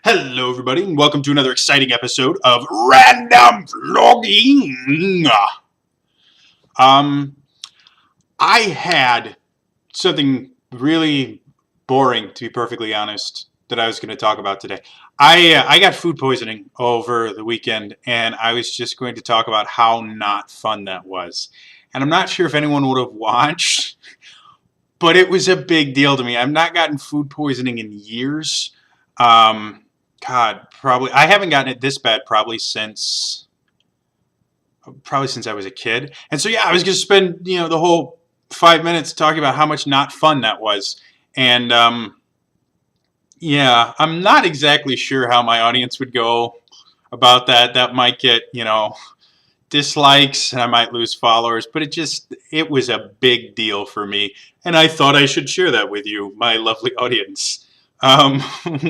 Hello, everybody, and welcome to another exciting episode of Random Vlogging. Um, I had something really boring, to be perfectly honest, that I was going to talk about today. I got food poisoning over the weekend, and I was just going to talk about how not fun that was. And I'm not sure if anyone would have watched, but it was a big deal to me. I've not gotten food poisoning in years. Um, God, probably I haven't gotten it this bad probably since I was a kid. And so yeah, I was going to spend the whole 5 minutes talking about how much not fun that was. And yeah, I'm not exactly sure how my audience would go about that. That might get dislikes and I might lose followers, but it was a big deal for me, and I thought I should share that with you, my lovely audience, um,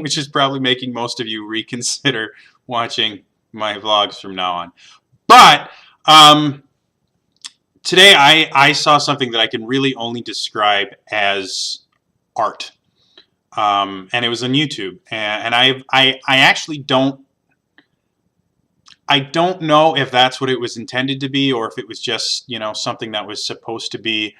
which is probably making most of you reconsider watching my vlogs from now on. But um, today I saw something that I can really only describe as art, and it was on YouTube, and I actually don't know if that's what it was intended to be, or if it was just something that was supposed to be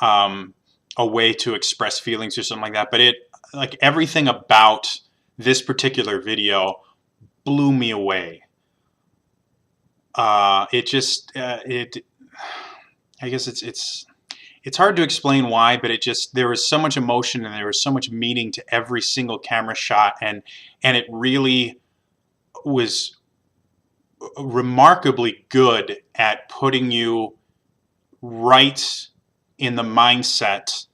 um, a way to express feelings or something like that. But like everything about this particular video blew me away. It I guess it's hard to explain why, but there was so much emotion and there was so much meaning to every single camera shot, and it really was remarkably good at putting you right in the mindset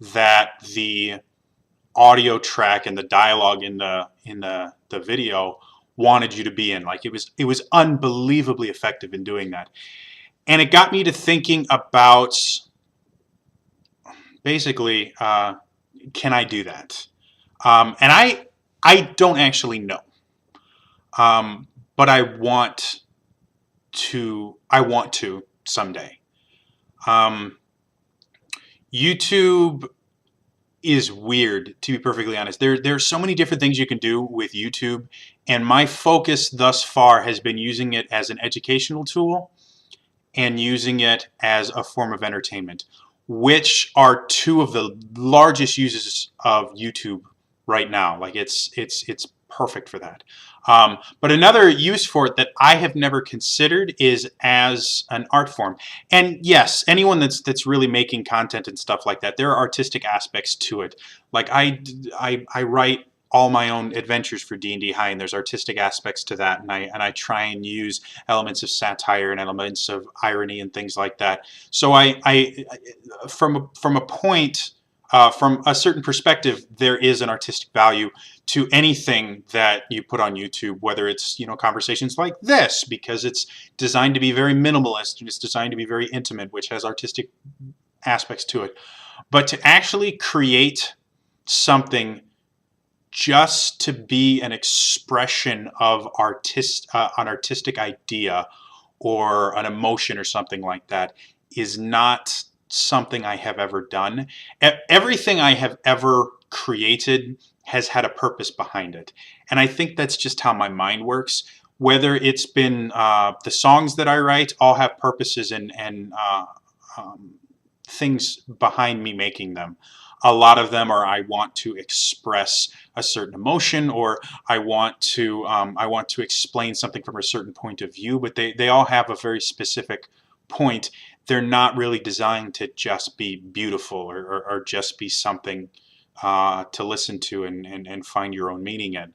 that the audio track and the dialogue in the video wanted you to be in. Like it was unbelievably effective in doing that. And it got me to thinking about basically, can I do that? And I don't actually know. But I want to someday. YouTube is weird, to be perfectly honest. There's so many different things you can do with YouTube, and my focus thus far has been using it as an educational tool and using it as a form of entertainment, which are two of the largest uses of YouTube right now. Like it's perfect for that. But another use for it that I have never considered is as an art form. And yes, anyone that's really making content and stuff like that, there are artistic aspects to it. Like I write all my own adventures for D&D High, and there's artistic aspects to that, and I try and use elements of satire and elements of irony and things like that. So from a point, from a certain perspective, there is an artistic value to anything that you put on YouTube, whether it's conversations like this, because it's designed to be very minimalist and it's designed to be very intimate, which has artistic aspects to it. But to actually create something just to be an expression of an artistic idea or an emotion or something like that is not something I have ever done. Everything I have ever created has had a purpose behind it, and I think that's just how my mind works. Whether it's been the songs that I write, all have purposes and things behind me making them. A lot of them are I want to express a certain emotion, or I want to explain something from a certain point of view, but they all have a very specific point. They're not really designed to just be beautiful or just be something to listen to and find your own meaning in.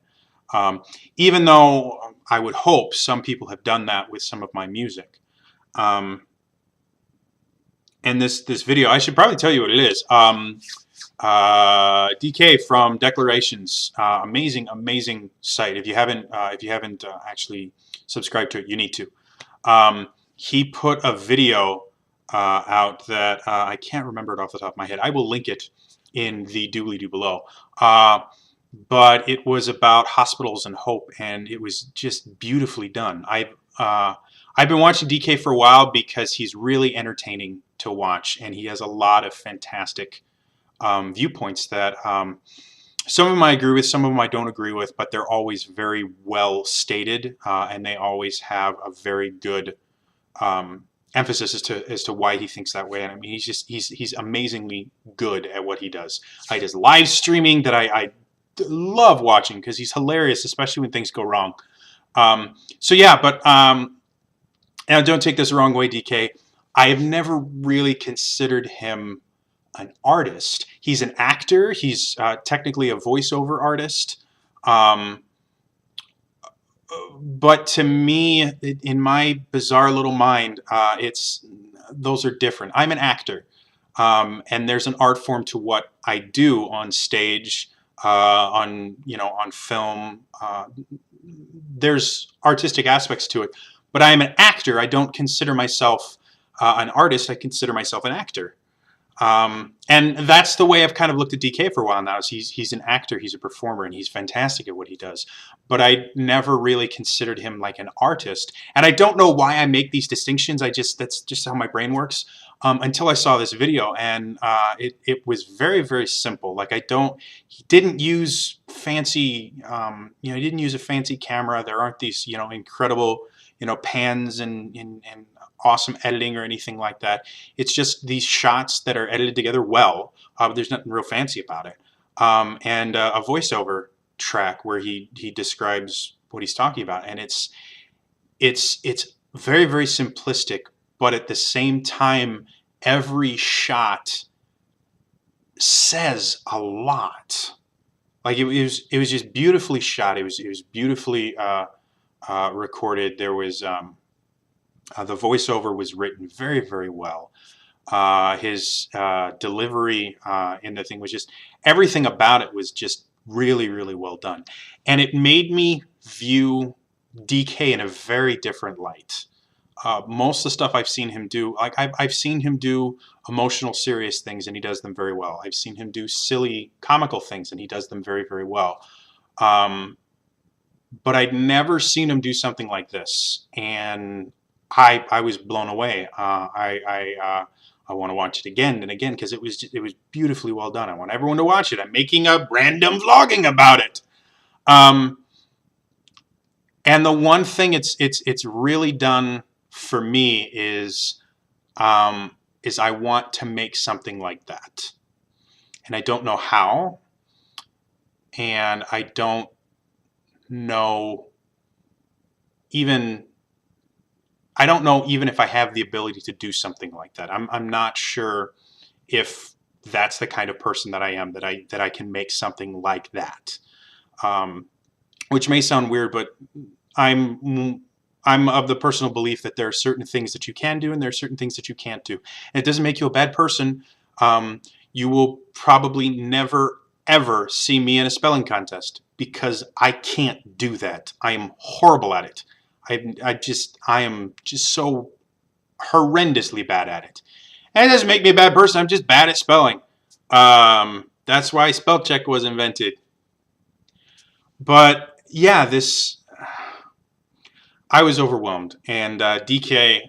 Even though I would hope some people have done that with some of my music. And this video, I should probably tell you what it is. DK from Declarations, amazing site. If you haven't actually subscribed to it, you need to. He put a video out that I can't remember it off the top of my head. I will link it in the doobly-doo below. But it was about hospitals and hope, and it was just beautifully done. I've been watching DK for a while because he's really entertaining to watch, and he has a lot of fantastic viewpoints that some of them I agree with, some of them I don't agree with, but they're always very well stated, and they always have a very good emphasis as to why he thinks that way. And I mean, he's amazingly good at what he does. He does live streaming that I love watching because he's hilarious, especially when things go wrong. So yeah, but now don't take this the wrong way, DK. I have never really considered him an artist. He's an actor. He's technically a voiceover artist. Um, but to me, in my bizarre little mind, those are different. I'm an actor, and there's an art form to what I do on stage, on film. There's artistic aspects to it, but I am an actor. I don't consider myself an artist. I consider myself an actor. And that's the way I've kind of looked at DK for a while now. Is he's an actor, he's a performer, and he's fantastic at what he does. But I never really considered him like an artist. And I don't know why I make these distinctions. That's just how my brain works. Until I saw this video, and it was very, very simple. Like he didn't use fancy, he didn't use a fancy camera. There aren't these, incredible, pans and awesome editing or anything like that. It's just these shots that are edited together well. There's nothing real fancy about it. And a voiceover track where he describes what he's talking about, and it's very, very simplistic, but at the same time, every shot says a lot. Like it was just beautifully shot. It was beautifully recorded. There was the voiceover was written very, very well. His delivery in the thing was just, everything about it was just really, really well done. And it made me view DK in a very different light. Most of the stuff I've seen him do, like I've seen him do emotional, serious things, and he does them very well. I've seen him do silly, comical things, and he does them very, very well. But I'd never seen him do something like this, and I was blown away. I want to watch it again and again because it was beautifully well done. I want everyone to watch it. I'm making a random vlogging about it. And the one thing it's really done for me is I want to make something like that, and I don't know how, and I don't know even. I don't know even if I have the ability to do something like that. I'm not sure if that's the kind of person that I am, that I can make something like that. Which may sound weird, but I'm of the personal belief that there are certain things that you can do and there are certain things that you can't do. And it doesn't make you a bad person. You will probably never, ever see me in a spelling contest because I can't do that. I am horrible at it. I am just so horrendously bad at it. And it doesn't make me a bad person. I'm just bad at spelling. That's why spell check was invented. But yeah, I was overwhelmed. And DK,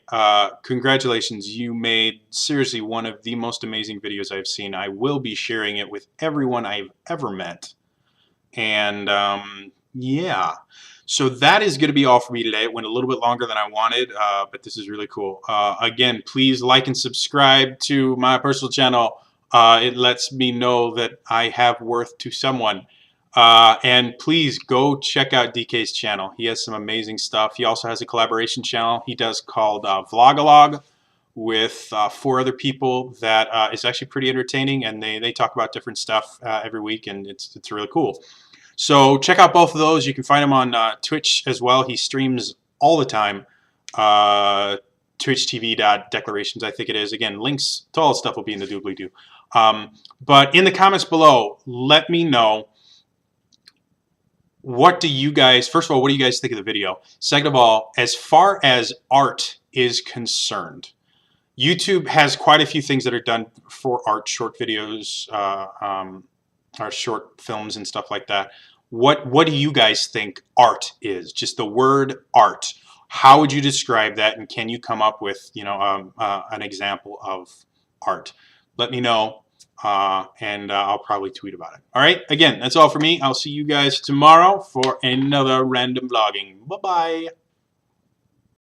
congratulations. You made seriously one of the most amazing videos I've seen. I will be sharing it with everyone I've ever met. And yeah. So that is going to be all for me today. It went a little bit longer than I wanted, but this is really cool. Again, please like and subscribe to my personal channel. It lets me know that I have worth to someone. And please go check out DK's channel. He has some amazing stuff. He also has a collaboration channel he does called Vlogalog with 4 other people that is actually pretty entertaining, and they talk about different stuff every week, and it's really cool. So check out both of those. You can find him on Twitch as well. He streams all the time. TwitchTV.declarations, I think it is. Again, links to all the stuff will be in the doobly-doo. But in the comments below, let me know, what do you guys, first of all, what do you guys think of the video? Second of all, as far as art is concerned, YouTube has quite a few things that are done for art, short videos, or short films and stuff like that. What do you guys think art is? Just the word art. How would you describe that? And can you come up with an example of art? Let me know. and I'll probably tweet about it. All right. Again, that's all for me. I'll see you guys tomorrow for another random vlogging. Bye-bye.